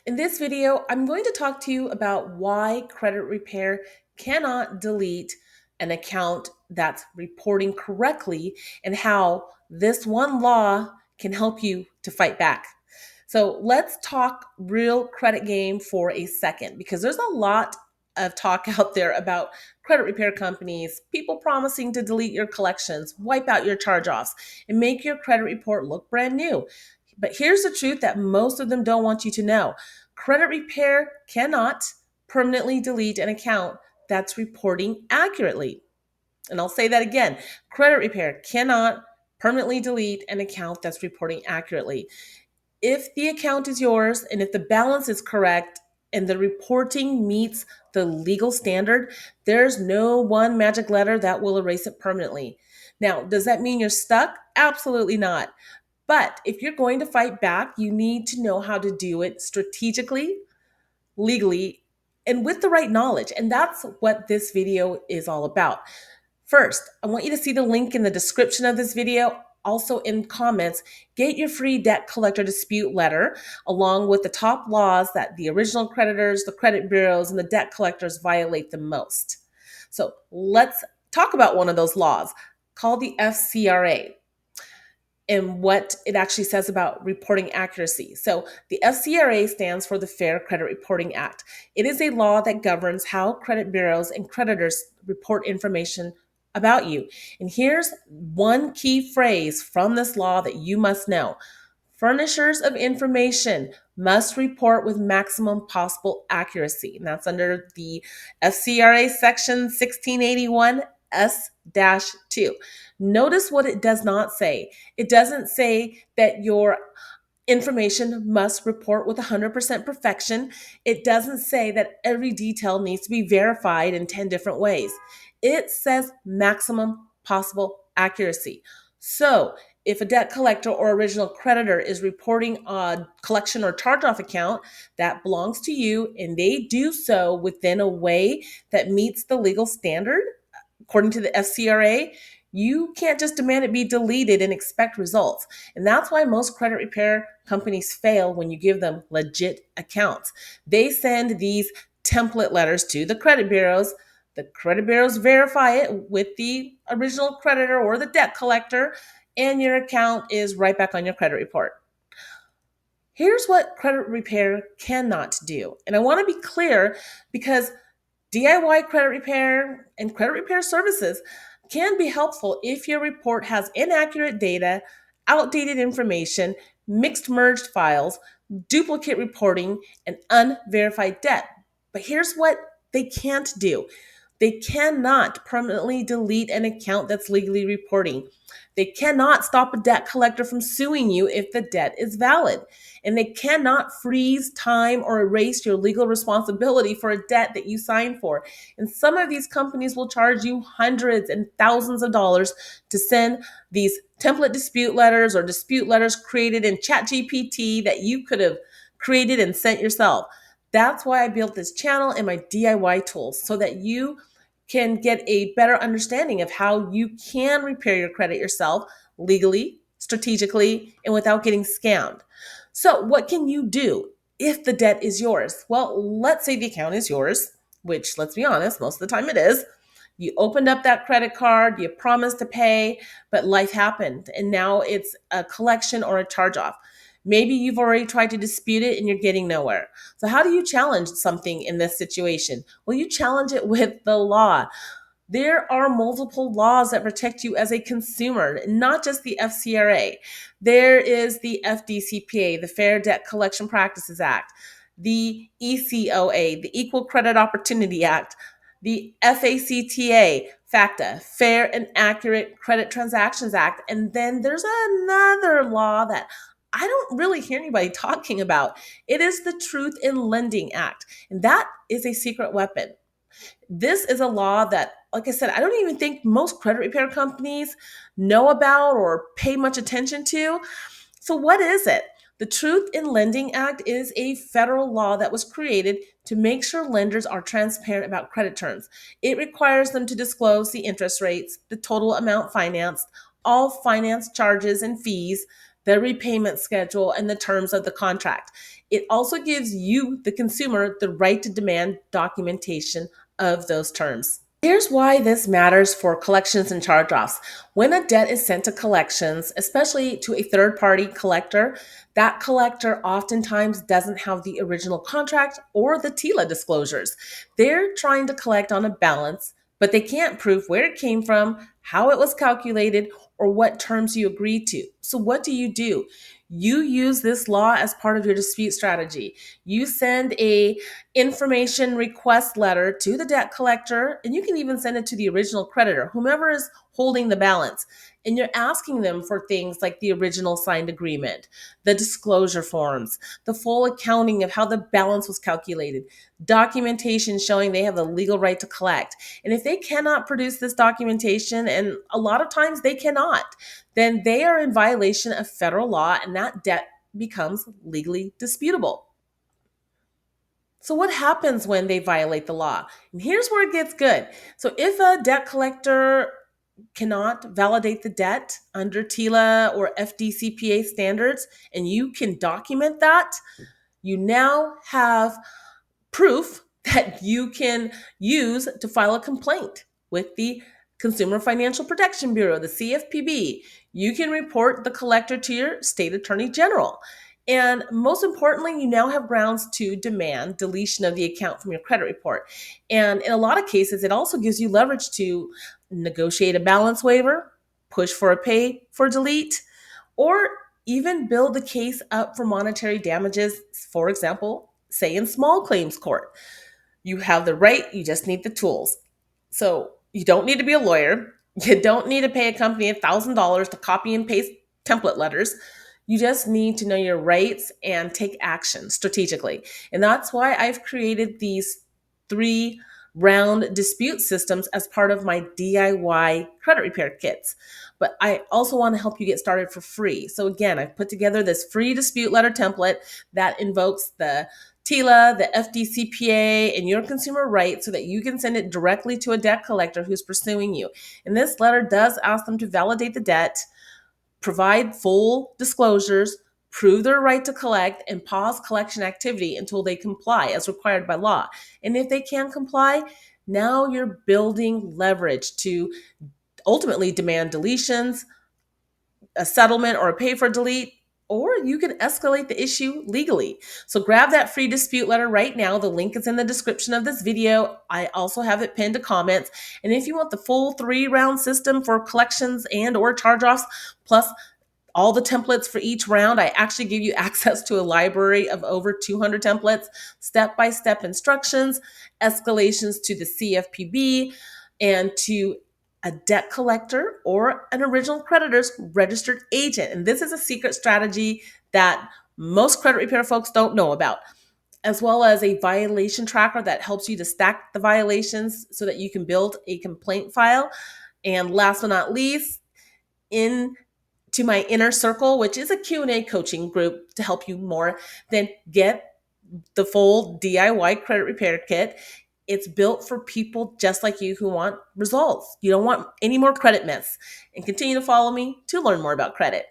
In this video, I'm going to talk to you about why credit repair cannot delete an account that's reporting correctly and how this one law can help you to fight back. So let's talk real credit game for a second because there's a lot of talk out there about credit repair companies, people promising to delete your collections, wipe out your charge offs, and make your credit report look brand new. But here's the truth that most of them don't want you to know: credit repair cannot permanently delete an account that's reporting accurately. And I'll say that again: credit repair cannot permanently delete an account that's reporting accurately. If the account is yours and if the balance is correct and the reporting meets the legal standard, there's no one magic letter that will erase it permanently. Now, does that mean you're stuck? Absolutely not. But if you're going to fight back, you need to know how to do it strategically, legally, and with the right knowledge. And that's what this video is all about. First, I want you to see the link in the description of this video. Also in comments, get your free debt collector dispute letter along with the top laws that the original creditors, the credit bureaus, and the debt collectors violate the most. So let's talk about one of those laws called the FCRA and what it actually says about reporting accuracy. So, the FCRA stands for the Fair Credit Reporting Act. It is a law that governs how credit bureaus and creditors report information about you. And here's one key phrase from this law that you must know: furnishers of information must report with maximum possible accuracy. And that's under the FCRA section 1681 S-2. Notice what it does not say. It doesn't say that your information must report with 100% perfection. It doesn't say that every detail needs to be verified in 10 different ways. It says maximum possible accuracy. So, if a debt collector or original creditor is reporting a collection or charge off account that belongs to you and they do so within a way that meets the legal standard, according to the FCRA, you can't just demand it be deleted and expect results. And that's why most credit repair companies fail when you give them legit accounts. They send these template letters to the credit bureaus. The credit bureaus verify it with the original creditor or the debt collector, and your account is right back on your credit report. Here's what credit repair cannot do. And I want to be clear because DIY credit repair and credit repair services can be helpful if your report has inaccurate data, outdated information, mixed merged files, duplicate reporting, and unverified debt. But here's what they can't do: they cannot permanently delete an account that's legally reporting. They cannot stop a debt collector from suing you if the debt is valid. And they cannot freeze time or erase your legal responsibility for a debt that you signed for. And some of these companies will charge you hundreds and thousands of dollars to send these template dispute letters or dispute letters created in ChatGPT that you could have created and sent yourself. That's why I built this channel and my DIY tools, so that you can get a better understanding of how you can repair your credit yourself legally, strategically, and without getting scammed. So, what can you do if the debt is yours? Well, let's say the account is yours, which, let's be honest, most of the time it is. You opened up that credit card, you promised to pay, but life happened, and now it's a collection or a charge off. Maybe you've already tried to dispute it and you're getting nowhere. So, how do you challenge something in this situation? Well, you challenge it with the law. There are multiple laws that protect you as a consumer, not just the FCRA. There is the FDCPA, the Fair Debt Collection Practices Act, the ECOA, the Equal Credit Opportunity Act, the FACTA, FACTA, Fair and Accurate Credit Transactions Act. And then there's another law that I don't really hear anybody talking about. It is the Truth in Lending Act. And that is a secret weapon. This is a law that, like I said, I don't even think most credit repair companies know about or pay much attention to. So, what is it? The Truth in Lending Act is a federal law that was created to make sure lenders are transparent about credit terms. It requires them to disclose the interest rates, the total amount financed, all finance charges and fees, the repayment schedule, and the terms of the contract. It also gives you, the consumer, the right to demand documentation of those terms. Here's why this matters for collections and charge offs. When a debt is sent to collections, especially to a third party collector, that collector oftentimes doesn't have the original contract or the TILA disclosures. They're trying to collect on a balance, but they can't prove where it came from, how it was calculated, or what terms you agreed to. So, what do? You use this law as part of your dispute strategy. You send a information request letter to the debt collector, and you can even send it to the original creditor, whomever is holding the balance. And you're asking them for things like the original signed agreement, the disclosure forms, the full accounting of how the balance was calculated, documentation showing they have the legal right to collect. And if they cannot produce this documentation, and a lot of times they cannot, then they are in violation of federal law and that debt becomes legally disputable. So, what happens when they violate the law? And here's where it gets good. So, if a debt collector cannot validate the debt under TILA or FDCPA standards, and you can document that, you now have proof that you can use to file a complaint with the Consumer Financial Protection Bureau, the CFPB. You can report the collector to your state attorney general. And most importantly, you now have grounds to demand deletion of the account from your credit report. And in a lot of cases, it also gives you leverage to negotiate a balance waiver, push for a pay for delete, or even build the case up for monetary damages, for example, say in small claims court. You have the right, you just need the tools. So you don't need to be a lawyer. You don't need to pay a company $1,000 to copy and paste template letters. You just need to know your rights and take action strategically. And that's why I've created these 3 round dispute systems as part of my DIY credit repair kits. But I also want to help you get started for free. So again, I've put together this free dispute letter template that invokes the TILA, the FDCPA, and your consumer rights so that you can send it directly to a debt collector who's pursuing you. And this letter does ask them to validate the debt, provide full disclosures, prove their right to collect, and pause collection activity until they comply as required by law. And if they can't comply, now you're building leverage to ultimately demand deletions, a settlement, or a pay for delete, or you can escalate the issue legally. So grab that free dispute letter right now. The link is in the description of this video. I also have it pinned to comments. And if you want the full 3 round system for collections and or charge-offs, plus all the templates for each round, I actually give you access to a library of over 200 templates, step-by-step instructions, escalations to the CFPB, and to a debt collector or an original creditor's registered agent. And this is a secret strategy that most credit repair folks don't know about, as well as a violation tracker that helps you to stack the violations so that you can build a complaint file. And last but not least, in to my inner circle, which is a Q&A coaching group to help you more, then get the full DIY credit repair kit. It's built for people just like you who want results. You don't want any more credit myths. And continue to follow me to learn more about credit.